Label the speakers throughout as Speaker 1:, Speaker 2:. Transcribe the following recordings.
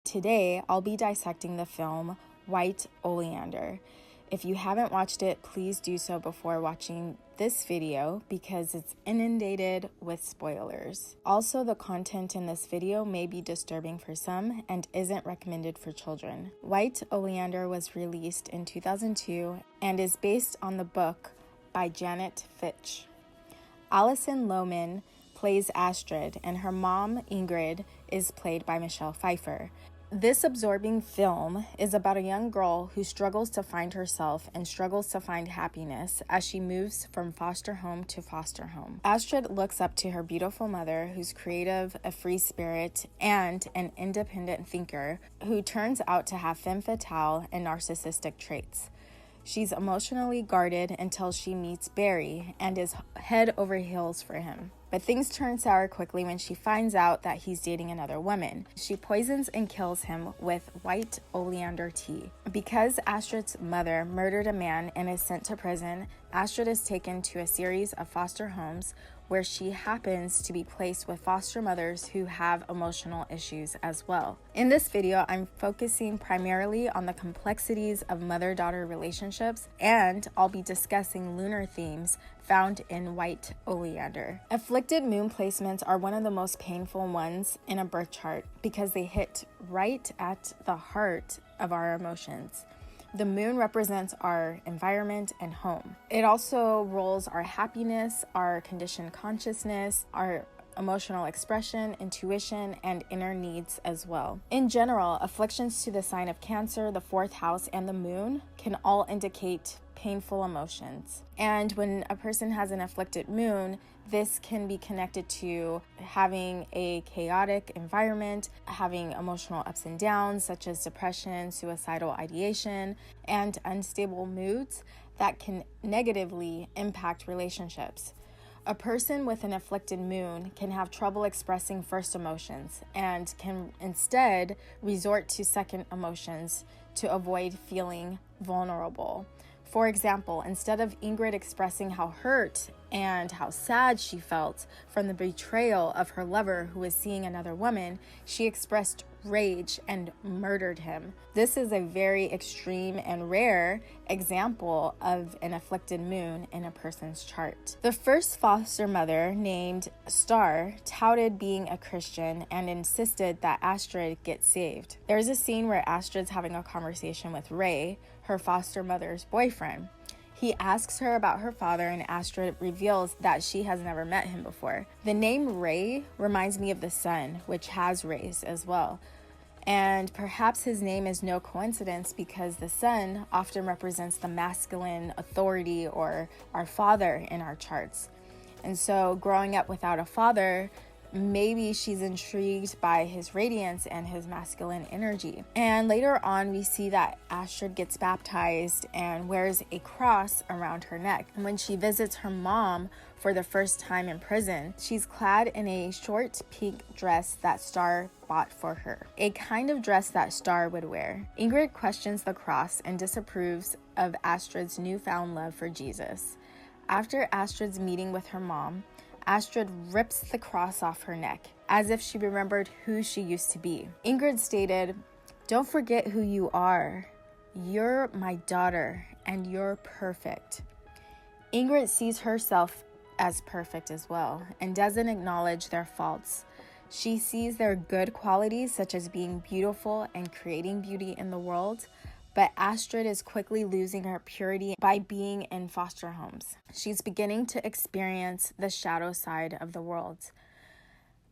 Speaker 1: Today, I'll be dissecting the film White Oleander. If you haven't watched it, please do so before watching this video because it's inundated with spoilers. Also, the content in this video may be disturbing for some and isn't recommended for children. White Oleander was released in 2002 and is based on the book by Janet Fitch. Alison Lohman plays Astrid, and her mom, Ingrid, is played by Michelle Pfeifer. This absorbing film is about a young girl who struggles to find herself and struggles to find happiness as she moves from foster home to foster home. Astrid looks up to her beautiful mother, who's creative, a free spirit, and an independent thinker who turns out to have femme fatale and narcissistic traits. She's emotionally guarded until she meets Barry and is head over heels for him. But things turn sour quickly when she finds out that he's dating another woman. She poisons and kills him with white oleander tea. Because Astrid's mother murdered a man and is sent to prison, Astrid is taken to a series of foster homes where she happens to be placed with foster mothers who have emotional issues as well. In this video, I'm focusing primarily on the complexities of mother-daughter relationships, and I'll be discussing lunar themes found in White Oleander. Afflicted moon placements are one of the most painful ones in a birth chart because they hit right at the heart of our emotions. The moon represents our environment and home. It also rules our happiness, our conditioned consciousness, our emotional expression, intuition, and inner needs as well. In general, afflictions to the sign of Cancer, the fourth house, and the moon can all indicate painful emotions. And when a person has an afflicted moon, this can be connected to having a chaotic environment, having emotional ups and downs such as depression, suicidal ideation, and unstable moods that can negatively impact relationships. A person with an afflicted moon can have trouble expressing first emotions and can instead resort to second emotions to avoid feeling vulnerable. For example, instead of Ingrid expressing how hurt and how sad she felt from the betrayal of her lover who was seeing another woman, she expressed rage and murdered him. This is a very extreme and rare example of an afflicted moon in a person's chart. The first foster mother, named Star, touted being a Christian and insisted that Astrid get saved. There's a scene where Astrid's having a conversation with Ray, her foster mother's boyfriend. He asks her about her father, and Astrid reveals that she has never met him before. The name Ray reminds me of the sun, which has rays as well. And perhaps his name is no coincidence because the sun often represents the masculine authority or our father in our charts. And so growing up without a father, maybe she's intrigued by his radiance and his masculine energy. And later on, we see that Astrid gets baptized and wears a cross around her neck. And when she visits her mom for the first time in prison, she's clad in a short pink dress that Star bought for her, a kind of dress that Star would wear. Ingrid questions the cross and disapproves of Astrid's newfound love for Jesus. After Astrid's meeting with her mom, Astrid rips the cross off her neck, as if she remembered who she used to be. Ingrid stated, "Don't forget who you are. You're my daughter, and you're perfect." Ingrid sees herself as perfect as well, and doesn't acknowledge their faults. She sees their good qualities, such as being beautiful and creating beauty in the world, but Astrid is quickly losing her purity by being in foster homes. She's beginning to experience the shadow side of the world.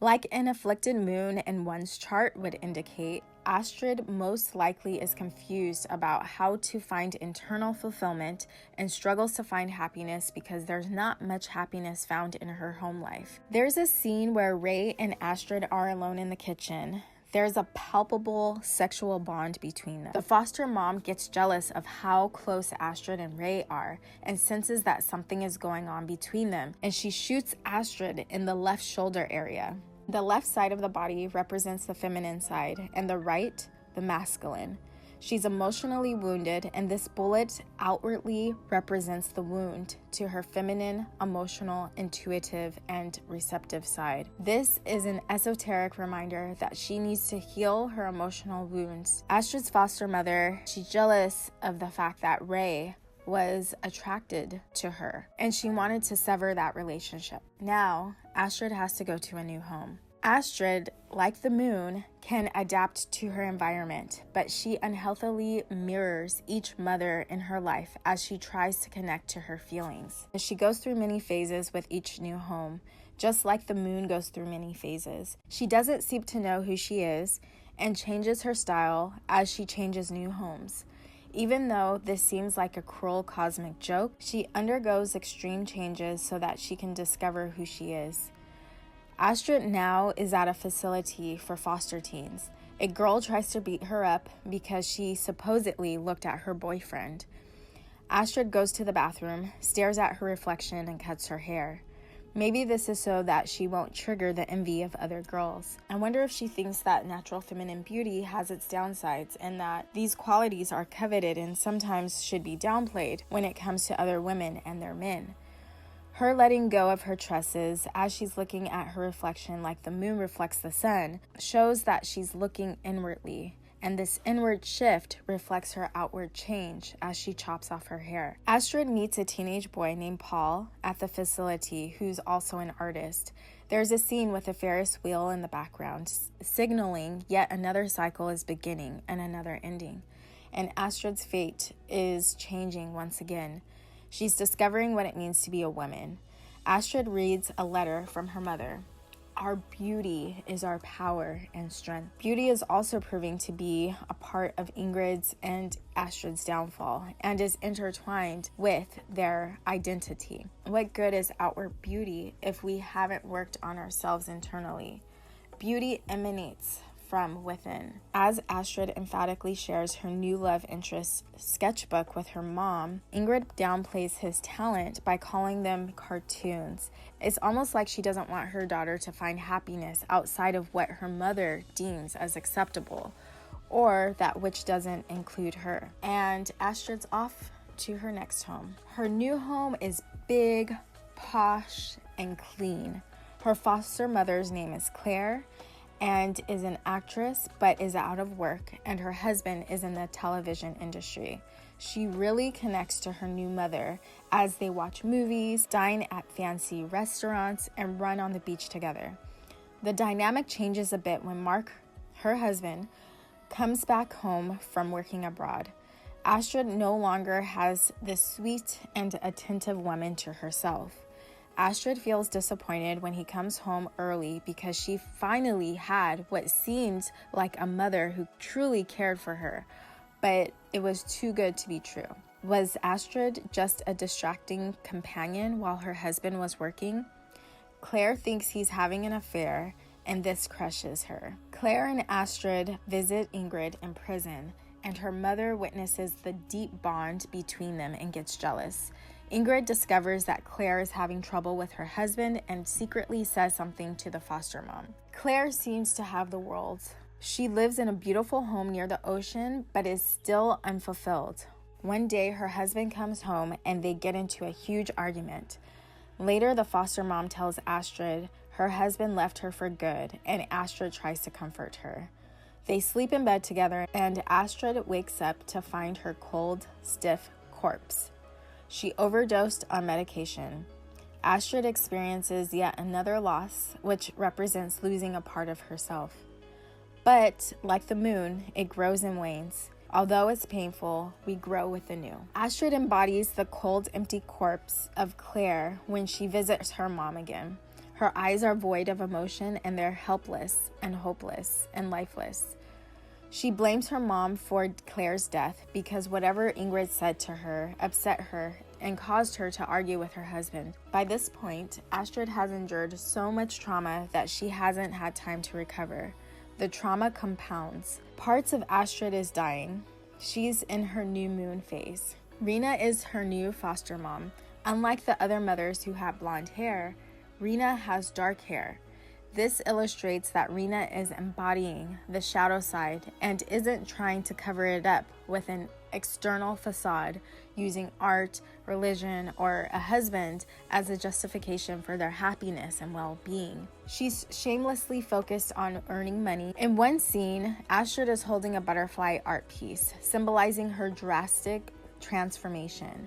Speaker 1: Like an afflicted moon in one's chart would indicate, Astrid most likely is confused about how to find internal fulfillment and struggles to find happiness because there's not much happiness found in her home life. There's a scene where Ray and Astrid are alone in the kitchen. There's a palpable sexual bond between them. The foster mom gets jealous of how close Astrid and Ray are and senses that something is going on between them, and she shoots Astrid in the left shoulder area. The left side of the body represents the feminine side, and the right, the masculine. She's emotionally wounded, and this bullet outwardly represents the wound to her feminine, emotional, intuitive, and receptive side. This is an esoteric reminder that she needs to heal her emotional wounds. Astrid's foster mother, she's jealous of the fact that Ray was attracted to her, and she wanted to sever that relationship. Now, Astrid has to go to a new home. Astrid, like the moon, can adapt to her environment, but she unhealthily mirrors each mother in her life as she tries to connect to her feelings. She goes through many phases with each new home, just like the moon goes through many phases. She doesn't seem to know who she is and changes her style as she changes new homes. Even though this seems like a cruel cosmic joke, she undergoes extreme changes so that she can discover who she is. Astrid now is at a facility for foster teens. A girl tries to beat her up because she supposedly looked at her boyfriend. Astrid goes to the bathroom, stares at her reflection, and cuts her hair. Maybe this is so that she won't trigger the envy of other girls. I wonder if she thinks that natural feminine beauty has its downsides and that these qualities are coveted and sometimes should be downplayed when it comes to other women and their men. Her letting go of her tresses as she's looking at her reflection like the moon reflects the sun shows that she's looking inwardly, and this inward shift reflects her outward change as she chops off her hair. Astrid meets a teenage boy named Paul at the facility who's also an artist. There's a scene with a Ferris wheel in the background, signaling yet another cycle is beginning and another ending. And Astrid's fate is changing once again. She's discovering what it means to be a woman. Astrid reads a letter from her mother. Our beauty is our power and strength. Beauty is also proving to be a part of Ingrid's and Astrid's downfall and is intertwined with their identity. What good is outward beauty if we haven't worked on ourselves internally? Beauty emanates from within. As Astrid emphatically shares her new love interest sketchbook with her mom, Ingrid downplays his talent by calling them cartoons. It's almost like she doesn't want her daughter to find happiness outside of what her mother deems as acceptable, or that which doesn't include her. And Astrid's off to her next home. Her new home is big, posh, and clean. Her foster mother's name is Clare, and is an actress but is out of work, and her husband is in the television industry. She really connects to her new mother as they watch movies, dine at fancy restaurants, and run on the beach together. The dynamic changes a bit when Mark, her husband, comes back home from working abroad. Astrid no longer has this sweet and attentive woman to herself. Astrid feels disappointed when he comes home early because she finally had what seemed like a mother who truly cared for her, but it was too good to be true. Was Astrid just a distracting companion while her husband was working? Claire thinks he's having an affair, and this crushes her. Claire and Astrid visit Ingrid in prison, and her mother witnesses the deep bond between them and gets jealous. Ingrid discovers that Claire is having trouble with her husband and secretly says something to the foster mom. Claire seems to have the world. She lives in a beautiful home near the ocean, but is still unfulfilled. One day, her husband comes home and they get into a huge argument. Later, the foster mom tells Astrid her husband left her for good, and Astrid tries to comfort her. They sleep in bed together, and Astrid wakes up to find her cold, stiff corpse. She overdosed on medication. Astrid experiences yet another loss, which represents losing a part of herself. But, like the moon, it grows and wanes. Although it's painful, we grow with the new. Astrid embodies the cold, empty corpse of Claire when she visits her mom again. Her eyes are void of emotion, and they're helpless and hopeless and lifeless. She blames her mom for Claire's death because whatever Ingrid said to her upset her and caused her to argue with her husband. By this point, Astrid has endured so much trauma that she hasn't had time to recover. The trauma compounds. Parts of Astrid is dying. She's in her new moon phase. Rena is her new foster mom. Unlike the other mothers who have blonde hair, Rena has dark hair. This illustrates that Rena is embodying the shadow side and isn't trying to cover it up with an external facade using art, religion, or a husband as a justification for their happiness and well-being. She's shamelessly focused on earning money. In one scene, Astrid is holding a butterfly art piece, symbolizing her drastic transformation.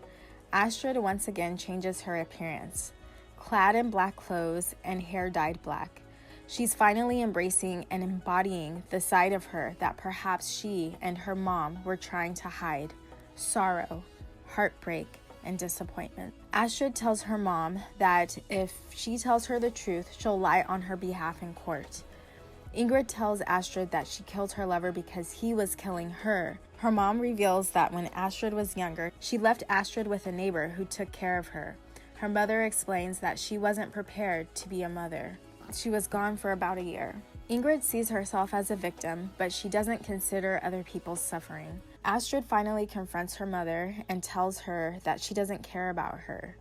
Speaker 1: Astrid once again changes her appearance, clad in black clothes and hair dyed black. She's finally embracing and embodying the side of her that perhaps she and her mom were trying to hide: sorrow, heartbreak, and disappointment. Astrid tells her mom that if she tells her the truth, she'll lie on her behalf in court. Ingrid tells Astrid that she killed her lover because he was killing her. Her mom reveals that when Astrid was younger, she left Astrid with a neighbor who took care of her. Her mother explains that she wasn't prepared to be a mother. She was gone for about a year. Ingrid sees herself as a victim, but she doesn't consider other people's suffering. Astrid finally confronts her mother and tells her that she doesn't care about her.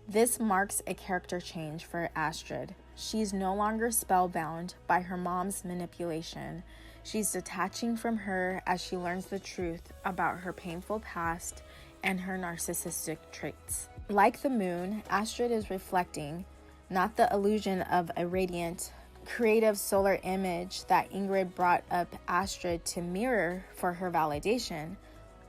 Speaker 1: This marks a character change for Astrid. She's no longer spellbound by her mom's manipulation. She's detaching from her as she learns the truth about her painful past and her narcissistic traits. Like the moon, Astrid is reflecting not the illusion of a radiant, creative solar image that Ingrid brought up Astrid to mirror for her validation,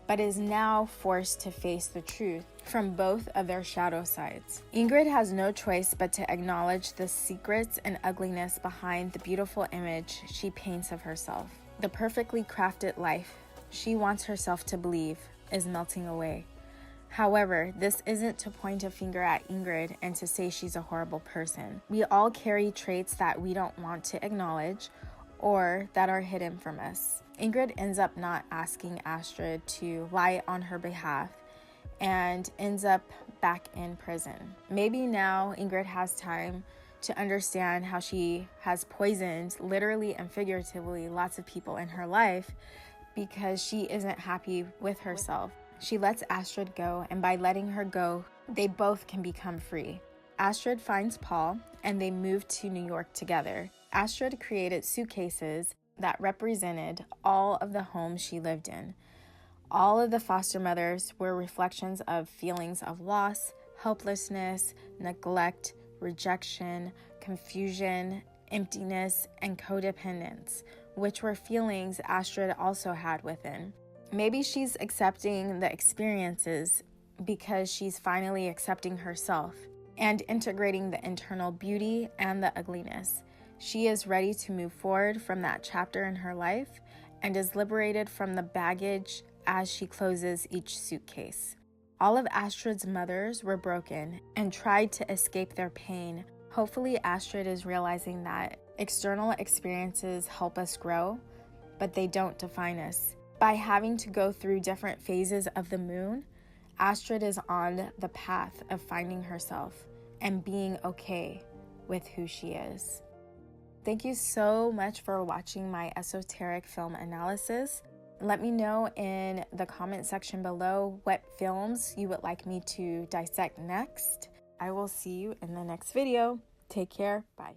Speaker 1: but is now forced to face the truth from both of their shadow sides. Ingrid has no choice but to acknowledge the secrets and ugliness behind the beautiful image she paints of herself. The perfectly crafted life she wants herself to believe is melting away. However, this isn't to point a finger at Ingrid and to say she's a horrible person. We all carry traits that we don't want to acknowledge or that are hidden from us. Ingrid ends up not asking Astrid to lie on her behalf and ends up back in prison. Maybe now Ingrid has time to understand how she has poisoned, literally and figuratively, lots of people in her life because she isn't happy with herself. She lets Astrid go, and by letting her go, they both can become free. Astrid finds Paul, and they move to New York together. Astrid created suitcases that represented all of the homes she lived in. All of the foster mothers were reflections of feelings of loss, helplessness, neglect, rejection, confusion, emptiness, and codependence, which were feelings Astrid also had within. Maybe she's accepting the experiences because she's finally accepting herself and integrating the internal beauty and the ugliness. She is ready to move forward from that chapter in her life and is liberated from the baggage as she closes each suitcase. All of Astrid's mothers were broken and tried to escape their pain. Hopefully, Astrid is realizing that external experiences help us grow, but they don't define us. By having to go through different phases of the moon, Astrid is on the path of finding herself and being okay with who she is. Thank you so much for watching my esoteric film analysis. Let me know in the comment section below what films you would like me to dissect next. I will see you in the next video. Take care. Bye.